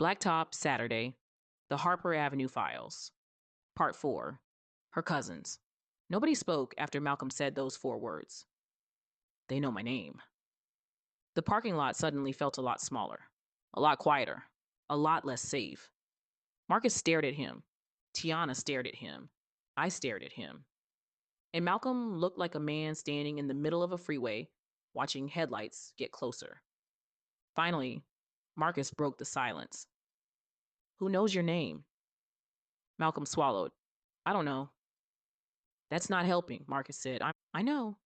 Blacktop, Saturday. The Harper Avenue Files. Part 4. Her cousins. Nobody spoke after Malcolm said those 4 words. They know my name. The parking lot suddenly felt a lot smaller, a lot quieter, a lot less safe. Marcus stared at him. Tiana stared at him. I stared at him. And Malcolm looked like a man standing in the middle of a freeway, watching headlights get closer. Finally, Marcus broke the silence. Who knows your name? Malcolm swallowed. I don't know. That's not helping, Marcus said. I know.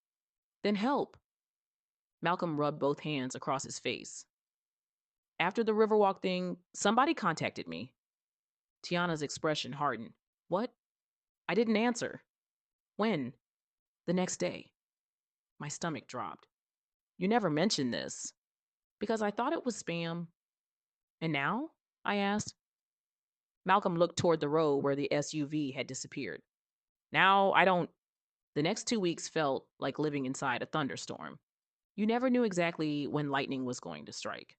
Then help. Malcolm rubbed both hands across his face. After the Riverwalk thing, somebody contacted me. Tiana's expression hardened. What? I didn't answer. When? The next day. My stomach dropped. You never mentioned this. Because I thought it was spam. And now? I asked. Malcolm looked toward the road where the SUV had disappeared. Now I don't. The next 2 weeks felt like living inside a thunderstorm. You never knew exactly when lightning was going to strike.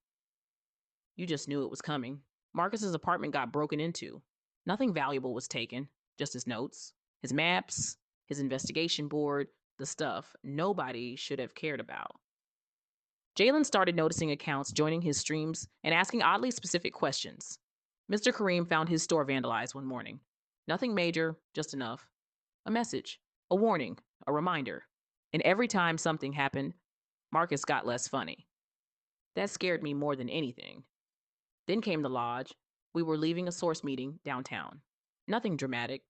You just knew it was coming. Marcus's apartment got broken into. Nothing valuable was taken, just his notes, his maps, his investigation board, the stuff nobody should have cared about. Jalen started noticing accounts joining his streams and asking oddly specific questions. Mr. Kareem found his store vandalized one morning. Nothing major, just enough. A message, a warning, a reminder. And every time something happened, Marcus got less funny. That scared me more than anything. Then came the lodge. We were leaving a source meeting downtown. Nothing dramatic,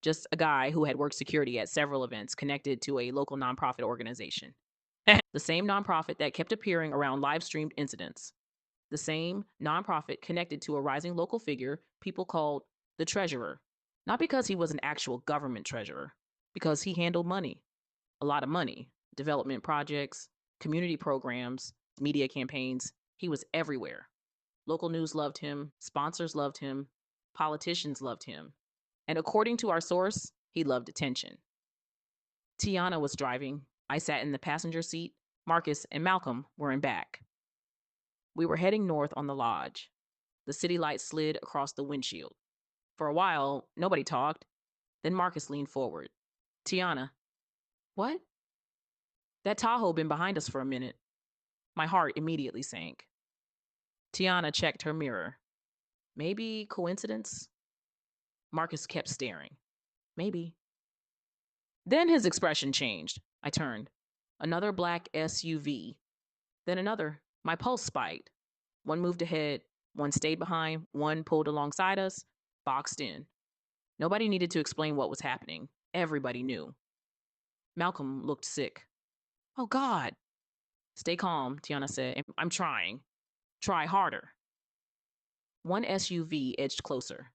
just a guy who had worked security at several events connected to a local nonprofit organization. The same nonprofit that kept appearing around live streamed incidents. The same nonprofit connected to a rising local figure people called the treasurer. Not because he was an actual government treasurer, because he handled money. A lot of money. Development projects, community programs, media campaigns. He was everywhere. Local news loved him, sponsors loved him, politicians loved him. And according to our source, he loved attention. Tiana was driving. I sat in the passenger seat. Marcus and Malcolm were in back. We were heading north on the lodge. The city lights slid across the windshield. For a while, nobody talked. Then Marcus leaned forward. Tiana. What? That Tahoe been behind us for a minute. My heart immediately sank. Tiana checked her mirror. Maybe coincidence? Marcus kept staring. Maybe. Then his expression changed. I turned. Another black SUV. Then another. My pulse spiked. One moved ahead, one stayed behind, one pulled alongside us, boxed in. Nobody needed to explain what was happening. Everybody knew. Malcolm looked sick. Oh, God. Stay calm, Tiana said. I'm trying. Try harder. One SUV edged closer.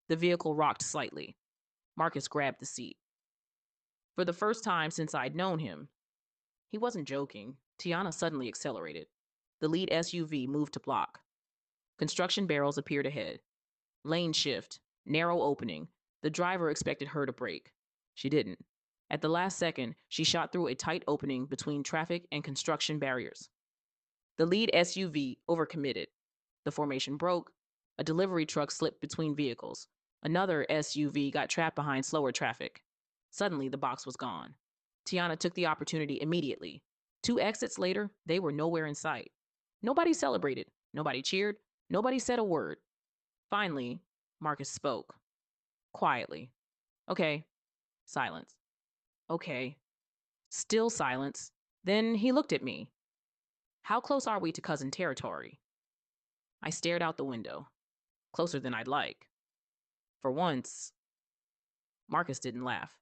The vehicle rocked slightly. Marcus grabbed the seat. For the first time since I'd known him, he wasn't joking. Tiana suddenly accelerated. The lead SUV moved to block. Construction barrels appeared ahead. Lane shift, narrow opening. The driver expected her to brake. She didn't. At the last second, she shot through a tight opening between traffic and construction barriers. The lead SUV overcommitted. The formation broke. A delivery truck slipped between vehicles. Another SUV got trapped behind slower traffic. Suddenly, the box was gone. Tiana took the opportunity immediately. 2 exits later, they were nowhere in sight. Nobody celebrated. Nobody cheered. Nobody said a word. Finally, Marcus spoke. Quietly. Okay. Silence. Okay. Still silence. Then he looked at me. How close are we to cousin territory? I stared out the window. Closer than I'd like. For once, Marcus didn't laugh.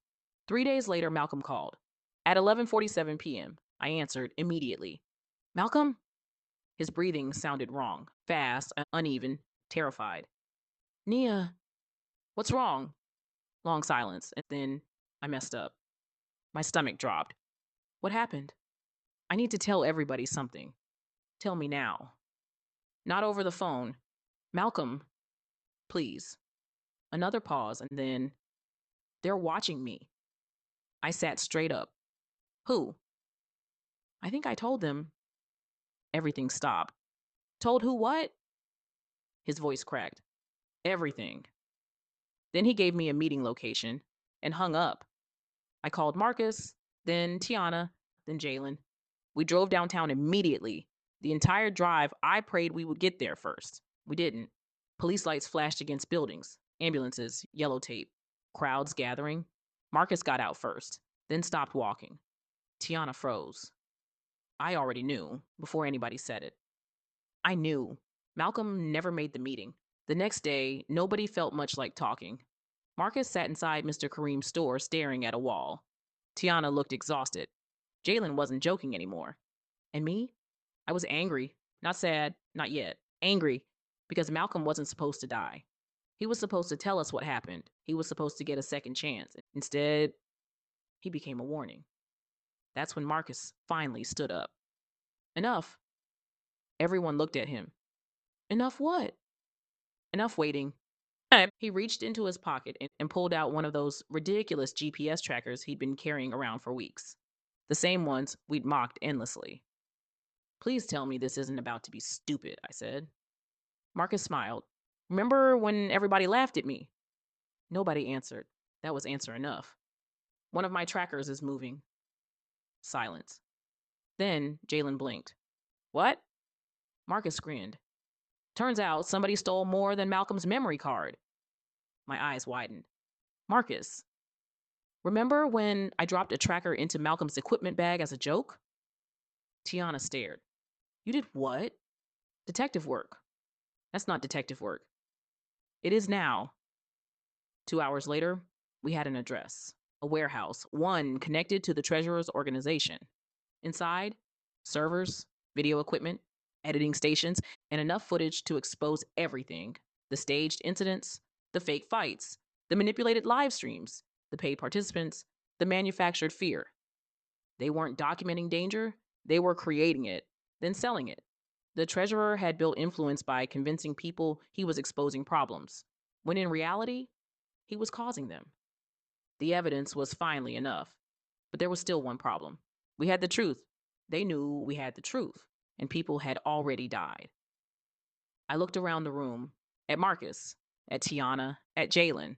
3 days later, Malcolm called. At 11:47 p.m., I answered immediately. Malcolm? His breathing sounded wrong, fast, uneven, terrified. Nia, what's wrong? Long silence, and then I messed up. My stomach dropped. What happened? I need to tell everybody something. Tell me now. Not over the phone. Malcolm, please. Another pause, and then, they're watching me. I sat straight up. Who? I think I told them. Everything stopped. Told who what? His voice cracked. Everything. Then he gave me a meeting location and hung up. I called Marcus, then Tiana, then Jalen. We drove downtown immediately. The entire drive, I prayed we would get there first. We didn't. Police lights flashed against buildings, ambulances, yellow tape, crowds gathering. Marcus got out first, then stopped walking. Tiana froze. I already knew before anybody said it. I knew. Malcolm never made the meeting. The next day, nobody felt much like talking. Marcus sat inside Mr. Kareem's store staring at a wall. Tiana looked exhausted. Jalen wasn't joking anymore. And me? I was angry. Not sad, not yet. Angry because Malcolm wasn't supposed to die. He was supposed to tell us what happened. He was supposed to get a second chance. Instead, he became a warning. That's when Marcus finally stood up. Enough. Everyone looked at him. Enough what? Enough waiting. He reached into his pocket and pulled out one of those ridiculous GPS trackers he'd been carrying around for weeks. The same ones we'd mocked endlessly. Please tell me this isn't about to be stupid, I said. Marcus smiled. Remember when everybody laughed at me? Nobody answered. That was answer enough. One of my trackers is moving. Silence. Then Jalen blinked. What? Marcus grinned. Turns out somebody stole more than Malcolm's memory card. My eyes widened. Marcus, remember when I dropped a tracker into Malcolm's equipment bag as a joke? Tiana stared. You did what? Detective work. That's not detective work. It is now. 2 hours later, we had an address, a warehouse, one connected to the treasurer's organization. Inside, servers, video equipment, editing stations, and enough footage to expose everything. The staged incidents, the fake fights, the manipulated live streams, the paid participants, the manufactured fear. They weren't documenting danger, they were creating it, then selling it. The treasurer had built influence by convincing people he was exposing problems, when in reality, he was causing them. The evidence was finally enough, but there was still one problem. We had the truth. They knew we had the truth, and people had already died. I looked around the room, at Marcus, at Tiana, at Jalen.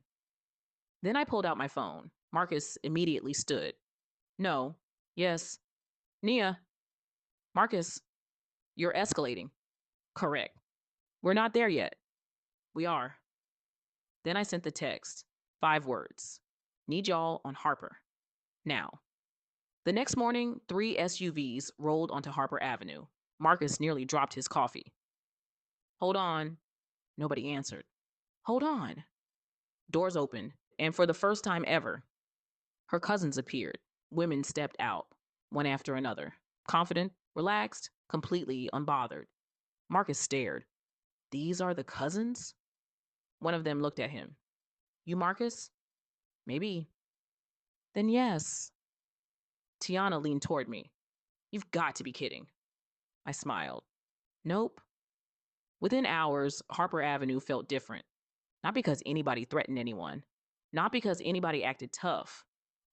Then I pulled out my phone. Marcus immediately stood. No. Yes. Nia. Marcus, you're escalating. Correct. We're not there yet. We are. Then I sent the text. 5 words. Need y'all on Harper. Now. The next morning, 3 SUVs rolled onto Harper Avenue. Marcus nearly dropped his coffee. Hold on. Nobody answered. Hold on. Doors opened, and for the first time ever, her cousins appeared. Women stepped out, one after another. Confident, relaxed, completely unbothered. Marcus stared. These are the cousins? One of them looked at him. You Marcus? Maybe. Then yes. Tiana leaned toward me. You've got to be kidding. I smiled. Nope. Within hours, Harper Avenue felt different. Not because anybody threatened anyone. Not because anybody acted tough.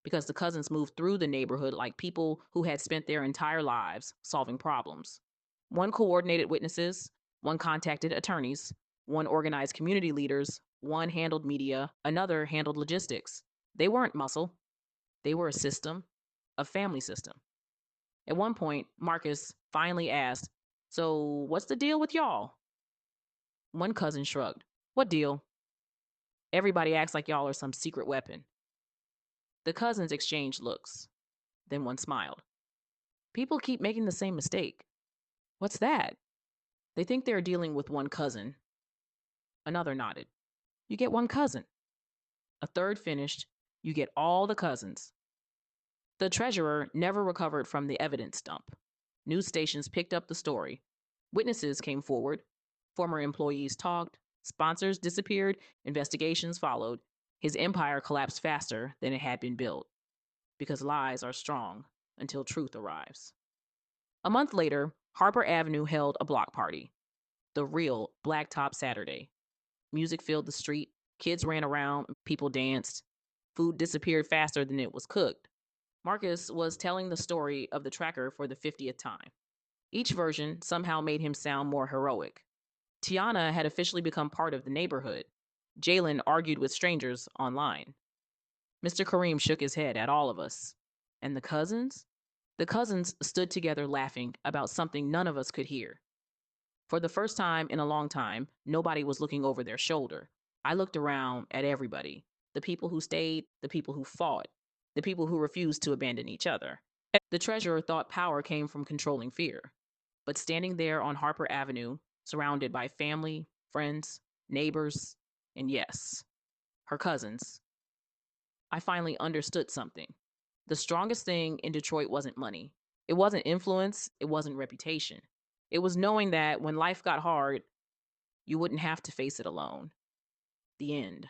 Because the cousins moved through the neighborhood like people who had spent their entire lives solving problems. One coordinated witnesses, one contacted attorneys, one organized community leaders, one handled media, another handled logistics. They weren't muscle. They were a system, a family system. At one point, Marcus finally asked, So, what's the deal with y'all? One cousin shrugged. What deal? Everybody acts like y'all are some secret weapon. The cousins exchanged looks. Then one smiled. People keep making the same mistake. What's that? They think they're dealing with one cousin. Another nodded. You get one cousin. A third finished. You get all the cousins. The treasurer never recovered from the evidence dump. News stations picked up the story. Witnesses came forward. Former employees talked. Sponsors disappeared. Investigations followed. His empire collapsed faster than it had been built. Because lies are strong until truth arrives. A month later, Harper Avenue held a block party. The real Blacktop Saturday. Music filled the street. Kids ran around. People danced. Food disappeared faster than it was cooked. Marcus was telling the story of the tracker for the 50th time. Each version somehow made him sound more heroic. Tiana had officially become part of the neighborhood. Jalen argued with strangers online. Mr. Kareem shook his head at all of us. And the cousins? The cousins stood together laughing about something none of us could hear. For the first time in a long time, nobody was looking over their shoulder. I looked around at everybody, the people who stayed, the people who fought, the people who refused to abandon each other. The treasurer thought power came from controlling fear. But standing there on Harper Avenue, surrounded by family, friends, neighbors, and yes, her cousins, I finally understood something. The strongest thing in Detroit wasn't money. It wasn't influence. It wasn't reputation. It was knowing that when life got hard, you wouldn't have to face it alone. The end.